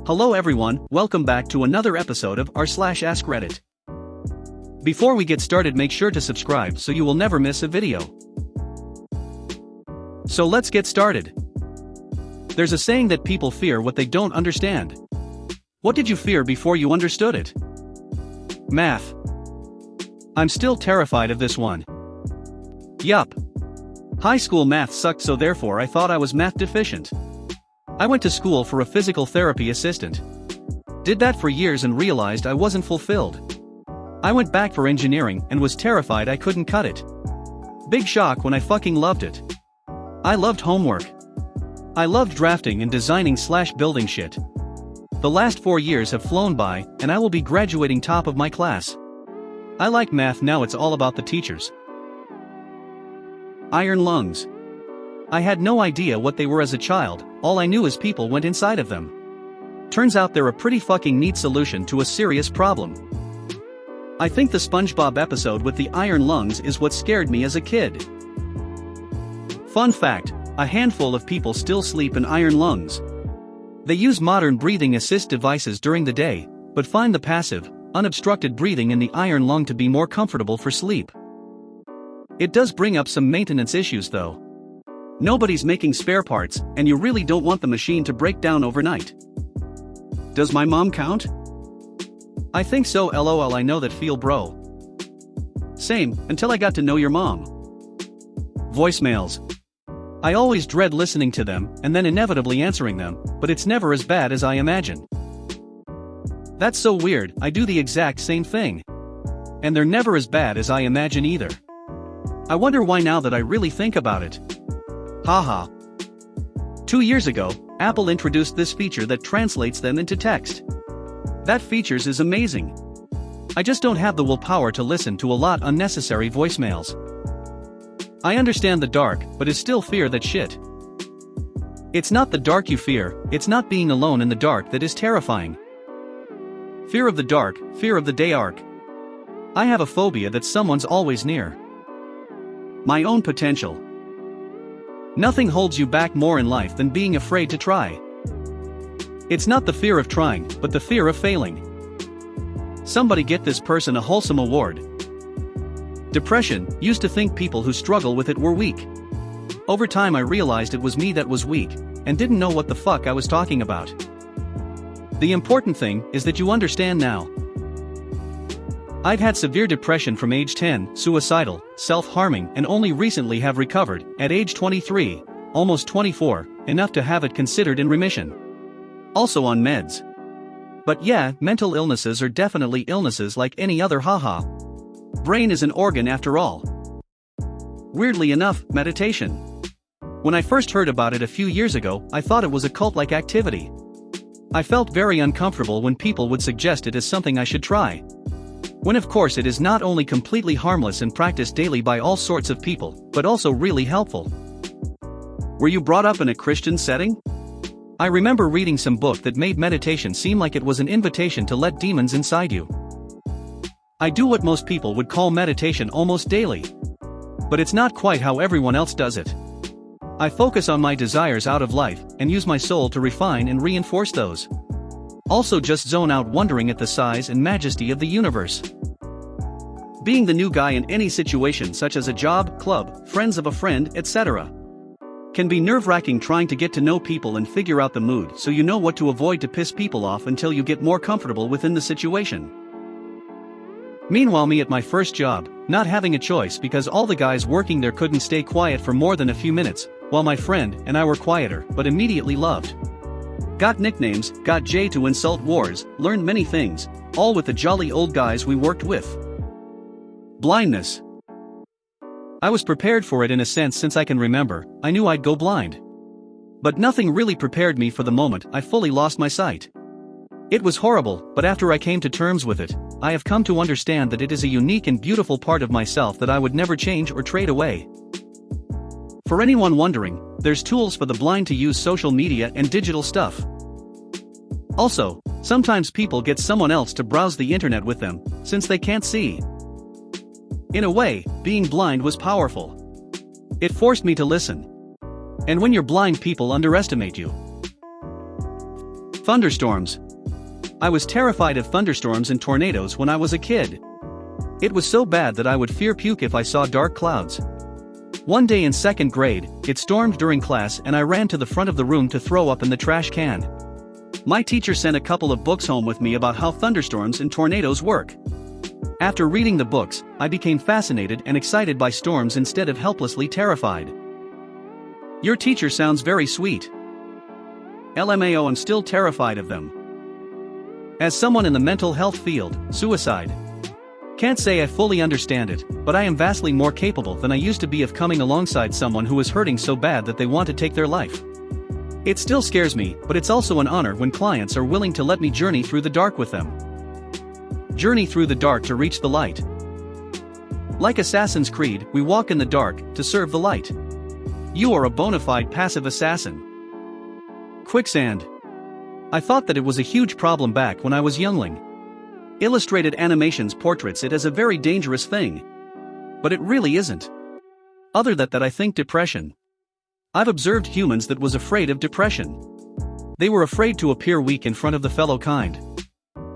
Hello everyone, welcome back to another episode of r/AskReddit. Before we get started, make sure to subscribe so you will never miss a video. So let's get started. There's a saying that people fear what they don't understand. What did you fear before you understood it? Math. I'm still terrified of this one. Yup. High school math sucked, so therefore I thought I was math deficient. I went to school for a physical therapy assistant. Did that for years and realized I wasn't fulfilled. I went back for engineering and was terrified I couldn't cut it. Big shock when I fucking loved it. I loved homework. I loved drafting and designing/building shit. The last 4 years have flown by, and I will be graduating top of my class. I like math now, it's all about the teachers. Iron lungs. I had no idea what they were as a child, all I knew is people went inside of them. Turns out they're a pretty fucking neat solution to a serious problem. I think the SpongeBob episode with the iron lungs is what scared me as a kid. Fun fact, a handful of people still sleep in iron lungs. They use modern breathing assist devices during the day, but find the passive, unobstructed breathing in the iron lung to be more comfortable for sleep. It does bring up some maintenance issues though. Nobody's making spare parts, and you really don't want the machine to break down overnight. Does my mom count? I think so, lol. I know that feel, bro. Same, until I got to know your mom. Voicemails. I always dread listening to them, and then inevitably answering them, but it's never as bad as I imagine. That's so weird, I do the exact same thing. And they're never as bad as I imagine either. I wonder why now that I really think about it. Haha. 2 years ago, Apple introduced this feature that translates them into text. That feature is amazing. I just don't have the willpower to listen to a lot unnecessary voicemails. I understand the dark, but is still fear that shit. It's not the dark you fear, it's not being alone in the dark that is terrifying. Fear of the dark, fear of the dark. I have a phobia that someone's always near. My own potential. Nothing holds you back more in life than being afraid to try. It's not the fear of trying, but the fear of failing. Somebody get this person a wholesome award. Depression. Used to think people who struggle with it were weak. Over time I realized it was me that was weak, and didn't know what the fuck I was talking about. The important thing is that you understand now. I've had severe depression from age 10, suicidal, self-harming, and only recently have recovered, at age 23, almost 24, enough to have it considered in remission. Also on meds. But yeah, mental illnesses are definitely illnesses like any other, haha. Brain is an organ after all. Weirdly enough, meditation. When I first heard about it a few years ago, I thought it was a cult-like activity. I felt very uncomfortable when people would suggest it as something I should try. When of course it is not only completely harmless and practiced daily by all sorts of people, but also really helpful. Were you brought up in a Christian setting? I remember reading some book that made meditation seem like it was an invitation to let demons inside you. I do what most people would call meditation almost daily. But it's not quite how everyone else does it. I focus on my desires out of life, and use my soul to refine and reinforce those. Also just zone out wondering at the size and majesty of the universe. Being the new guy in any situation such as a job, club, friends of a friend, etc. can be nerve-wracking trying to get to know people and figure out the mood so you know what to avoid to piss people off until you get more comfortable within the situation. Meanwhile me at my first job, not having a choice because all the guys working there couldn't stay quiet for more than a few minutes, while my friend and I were quieter but immediately loved. Got nicknames, got J to insult wars, learned many things, all with the jolly old guys we worked with. Blindness. I was prepared for it in a sense since I can remember, I knew I'd go blind. But nothing really prepared me for the moment I fully lost my sight. It was horrible, but after I came to terms with it, I have come to understand that it is a unique and beautiful part of myself that I would never change or trade away. For anyone wondering, there's tools for the blind to use social media and digital stuff. Also, sometimes people get someone else to browse the internet with them, since they can't see. In a way, being blind was powerful. It forced me to listen. And when you're blind, people underestimate you. Thunderstorms. I was terrified of thunderstorms and tornadoes when I was a kid. It was so bad that I would fear puke if I saw dark clouds. One day in second grade, it stormed during class and I ran to the front of the room to throw up in the trash can. My teacher sent a couple of books home with me about how thunderstorms and tornadoes work. After reading the books, I became fascinated and excited by storms instead of helplessly terrified. Your teacher sounds very sweet. LMAO, I'm still terrified of them. As someone in the mental health field, suicide. Can't say I fully understand it, but I am vastly more capable than I used to be of coming alongside someone who is hurting so bad that they want to take their life. It still scares me, but it's also an honor when clients are willing to let me journey through the dark with them. Journey through the dark to reach the light. Like Assassin's Creed, we walk in the dark to serve the light. You are a bona fide passive assassin. Quicksand. I thought that it was a huge problem back when I was youngling. Illustrated animations portrays it as a very dangerous thing. But it really isn't. Other than that, I think depression. I've observed humans that was afraid of depression. They were afraid to appear weak in front of the fellow kind.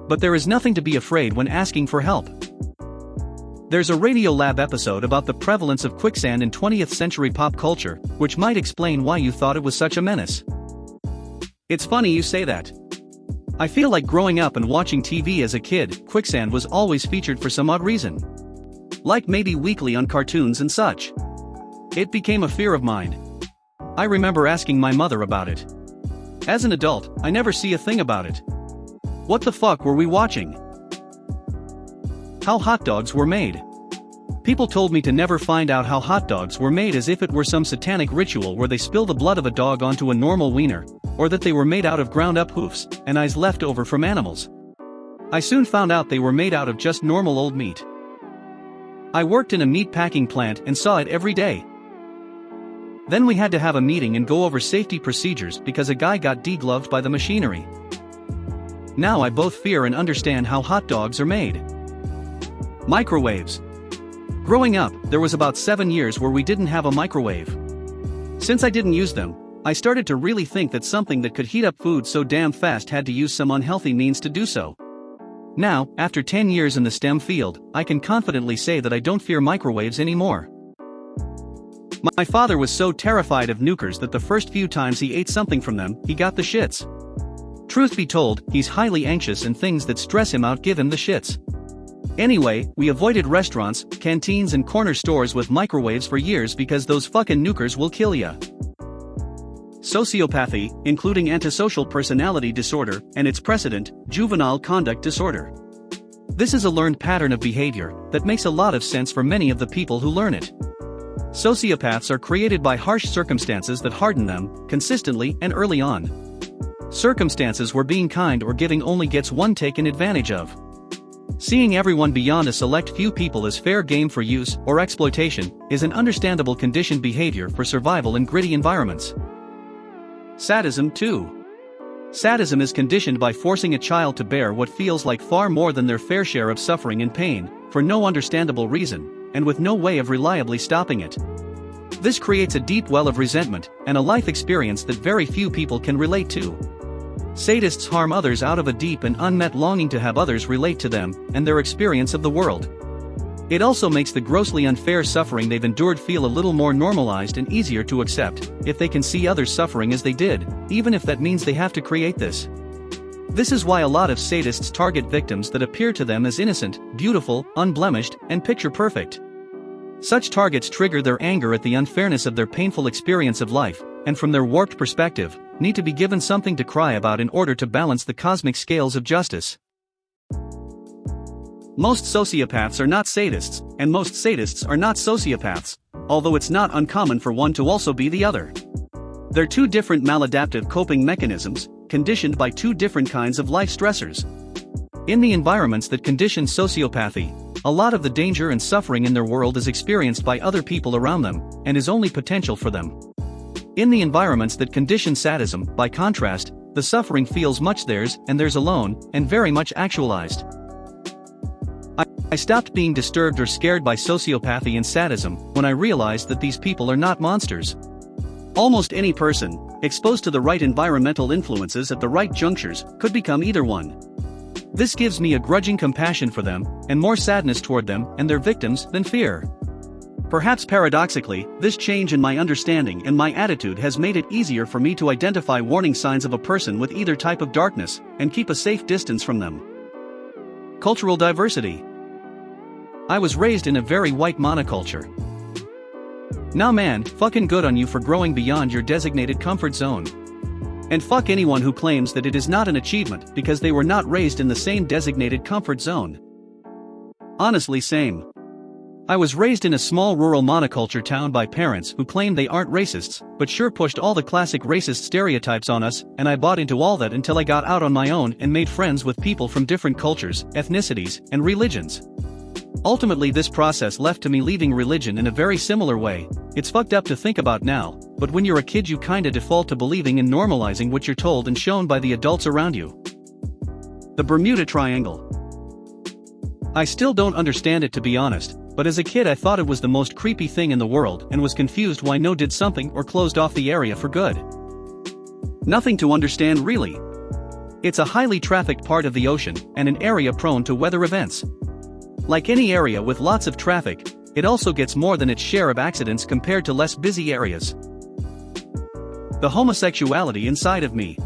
But there is nothing to be afraid when asking for help. There's a Radiolab episode about the prevalence of quicksand in 20th century pop culture, which might explain why you thought it was such a menace. It's funny you say that. I feel like growing up and watching TV as a kid, quicksand was always featured for some odd reason. Like maybe weekly on cartoons and such. It became a fear of mine. I remember asking my mother about it. As an adult, I never see a thing about it. What the fuck were we watching? How hot dogs were made. People told me to never find out how hot dogs were made, as if it were some satanic ritual where they spill the blood of a dog onto a normal wiener, or that they were made out of ground-up hoofs and eyes left over from animals. I soon found out they were made out of just normal old meat. I worked in a meat packing plant and saw it every day. Then we had to have a meeting and go over safety procedures because a guy got degloved by the machinery. Now I both fear and understand how hot dogs are made. Microwaves. Growing up, there was about 7 years where we didn't have a microwave. Since I didn't use them, I started to really think that something that could heat up food so damn fast had to use some unhealthy means to do so. Now, after 10 years in the STEM field, I can confidently say that I don't fear microwaves anymore. My father was so terrified of nukers that the first few times he ate something from them, he got the shits. Truth be told, he's highly anxious and things that stress him out give him the shits. Anyway, we avoided restaurants, canteens and corner stores with microwaves for years because those fucking nukers will kill ya. Sociopathy, including antisocial personality disorder, and its precedent, juvenile conduct disorder. This is a learned pattern of behavior that makes a lot of sense for many of the people who learn it. Sociopaths are created by harsh circumstances that harden them, consistently and early on. Circumstances where being kind or giving only gets one taken advantage of. Seeing everyone beyond a select few people as fair game for use or exploitation is an understandable conditioned behavior for survival in gritty environments. Sadism too. Sadism is conditioned by forcing a child to bear what feels like far more than their fair share of suffering and pain, for no understandable reason, and with no way of reliably stopping it. This creates a deep well of resentment and a life experience that very few people can relate to. Sadists harm others out of a deep and unmet longing to have others relate to them and their experience of the world. It also makes the grossly unfair suffering they've endured feel a little more normalized and easier to accept, if they can see others suffering as they did, even if that means they have to create this. This is why a lot of sadists target victims that appear to them as innocent, beautiful, unblemished, and picture-perfect. Such targets trigger their anger at the unfairness of their painful experience of life, and from their warped perspective, need to be given something to cry about in order to balance the cosmic scales of justice. Most sociopaths are not sadists, and most sadists are not sociopaths, although it's not uncommon for one to also be the other. They're two different maladaptive coping mechanisms, conditioned by two different kinds of life stressors. In the environments that condition sociopathy, a lot of the danger and suffering in their world is experienced by other people around them, and is only potential for them. In the environments that condition sadism, by contrast, the suffering feels much theirs and theirs alone, and very much actualized. I stopped being disturbed or scared by sociopathy and sadism when I realized that these people are not monsters. Almost any person, exposed to the right environmental influences at the right junctures, could become either one. This gives me a grudging compassion for them, and more sadness toward them and their victims than fear. Perhaps paradoxically, this change in my understanding and my attitude has made it easier for me to identify warning signs of a person with either type of darkness, and keep a safe distance from them. Cultural diversity. I was raised in a very white monoculture. Now man, fucking good on you for growing beyond your designated comfort zone. And fuck anyone who claims that it is not an achievement because they were not raised in the same designated comfort zone. Honestly, same. I was raised in a small rural monoculture town by parents who claim they aren't racists, but sure pushed all the classic racist stereotypes on us, and I bought into all that until I got out on my own and made friends with people from different cultures, ethnicities, and religions. Ultimately, this process left to me leaving religion in a very similar way. It's fucked up to think about now, but when you're a kid you kinda default to believing and normalizing what you're told and shown by the adults around you. The Bermuda Triangle. I still don't understand it, to be honest, but as a kid I thought it was the most creepy thing in the world and was confused why no did something or closed off the area for good. Nothing to understand really. It's a highly trafficked part of the ocean and an area prone to weather events. Like any area with lots of traffic, it also gets more than its share of accidents compared to less busy areas. The homosexuality inside of me.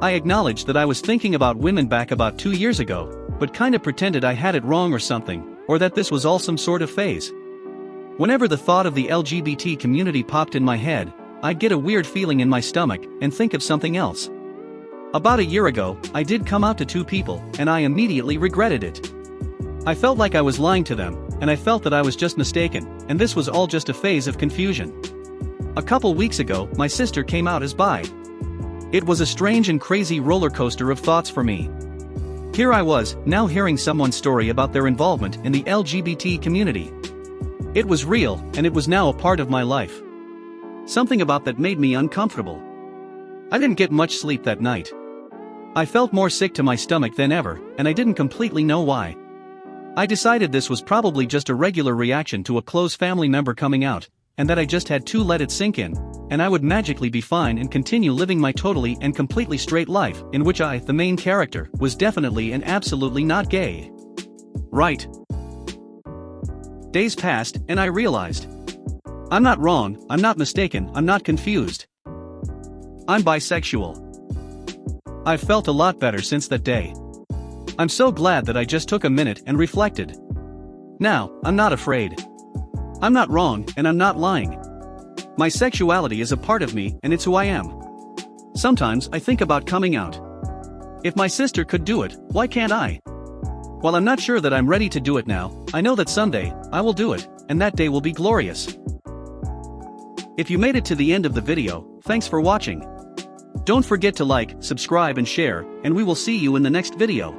I acknowledge that I was thinking about women back about 2 years ago, but kinda pretended I had it wrong or something, or that this was all some sort of phase. Whenever the thought of the LGBT community popped in my head, I'd get a weird feeling in my stomach and think of something else. About a year ago, I did come out to 2 people, and I immediately regretted it. I felt like I was lying to them, and I felt that I was just mistaken, and this was all just a phase of confusion. A couple weeks ago, my sister came out as bi. It was a strange and crazy roller coaster of thoughts for me. Here I was, now hearing someone's story about their involvement in the LGBT community. It was real, and it was now a part of my life. Something about that made me uncomfortable. I didn't get much sleep that night. I felt more sick to my stomach than ever, and I didn't completely know why. I decided this was probably just a regular reaction to a close family member coming out, and that I just had to let it sink in, and I would magically be fine and continue living my totally and completely straight life, in which I, the main character, was definitely and absolutely not gay. Right. Days passed, and I realized. I'm not wrong, I'm not mistaken, I'm not confused. I'm bisexual. I've felt a lot better since that day. I'm so glad that I just took a minute and reflected. Now, I'm not afraid. I'm not wrong, and I'm not lying. My sexuality is a part of me, and it's who I am. Sometimes I think about coming out. If my sister could do it, why can't I? While I'm not sure that I'm ready to do it now, I know that someday, I will do it, and that day will be glorious. If you made it to the end of the video, thanks for watching. Don't forget to like, subscribe and share, and we will see you in the next video.